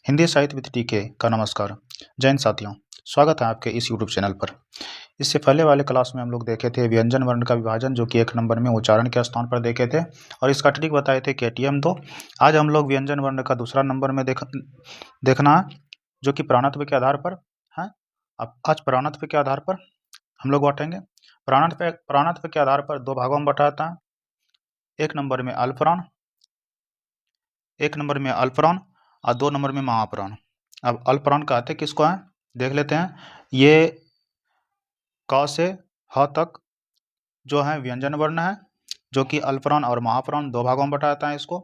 हिंदी साहित्य विद टीके का नमस्कार। जय हिंद साथियों, स्वागत है आपके इस यूट्यूब चैनल पर। इससे पहले वाले क्लास में हम लोग देखे थे व्यंजन वर्ण का विभाजन, जो कि 1 नंबर में उच्चारण के स्थान पर देखे थे और इसका ट्रिक बताए थे KTM 2। आज हम लोग व्यंजन वर्ण का दूसरा नंबर में देखना है, जो कि प्राणत्व के आधार पर है। अब आज प्राणत्व के आधार पर हम लोग बांटेंगे। प्राणत्व के आधार पर 2 भागों में बांटा है। 1 नंबर में अल्पप्राण, 1 नंबर में अल्पप्राण और 2 नंबर में महाप्राण। अब अल्पप्राण कहते किसको है, देख लेते हैं। ये क से ह तक जो है व्यंजन वर्ण है, जो कि अल्पप्राण और महाप्राण 2 भागों में बांटा जाता है। इसको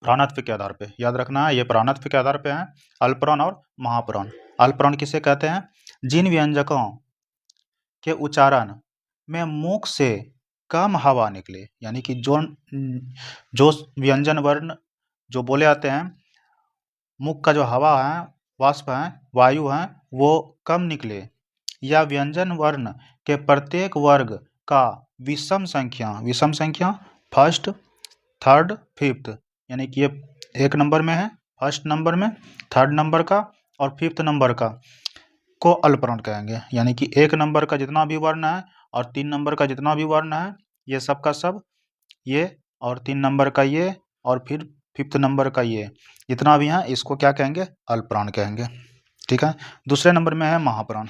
प्राणत्व के आधार पे याद रखना है, ये प्राणत्व के आधार पे है, अल्पप्राण और महाप्राण। अल्पप्राण किसे कहते हैं? जिन व्यंजकों के उच्चारण में मुख से कम हवा निकले, यानी कि जो व्यंजन वर्ण जो बोले जाते हैं, मुख का जो हवा है, वाष्प है, वायु है, वो कम निकले, या व्यंजन वर्ण के प्रत्येक वर्ग का विषम संख्या फर्स्ट, थर्ड, फिफ्थ, यानी कि ये 1 नंबर में है, फर्स्ट नंबर में, थर्ड नंबर का और फिफ्थ नंबर का को अल्पप्राण कहेंगे। यानी कि 1 नंबर का जितना भी वर्ण है और 3 नंबर का जितना भी वर्ण है, ये सब का सब, ये और 3 नंबर का ये और फिर फिफ्थ नंबर का ये, जितना भी है इसको क्या कहेंगे? अल्पप्राण कहेंगे। ठीक है। दूसरे नंबर में है महाप्राण।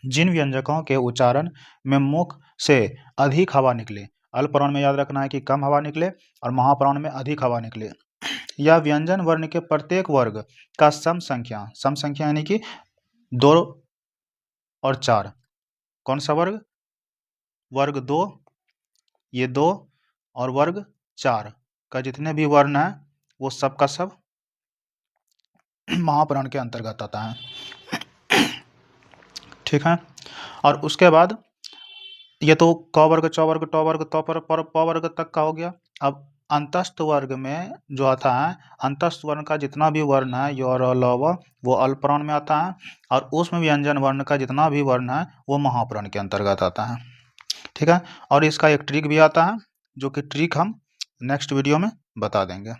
जिन व्यंजकों के उच्चारण में मुख से अधिक हवा निकले, अल्पप्राण में याद रखना है कि कम हवा निकले और महाप्राण में अधिक हवा निकले, या व्यंजन वर्ण के प्रत्येक वर्ग का सम संख्या यानी कि 2 और 4। कौन सा वर्ग? वर्ग 2, ये 2 और वर्ग 4 का जितने भी वर्ण है वो सब का सब महाप्राण के अंतर्गत आता है। ठीक है। और उसके बाद ये तो क वर्ग, च वर्ग, ट वर्ग, त पर प वर्ग तक का हो गया। अब अंतस्थ वर्ग में जो आता है, अंतस्थ वर्ण का जितना भी वर्ण है, य, र, ल, व, वो अल्पप्राण में आता है, और उसमें व्यंजन वर्ण का जितना भी वर्ण है वो महाप्राण के अंतर्गत आता है। ठीक है। और इसका एक ट्रिक भी आता है, जो कि ट्रिक हम नेक्स्ट वीडियो में बता देंगे।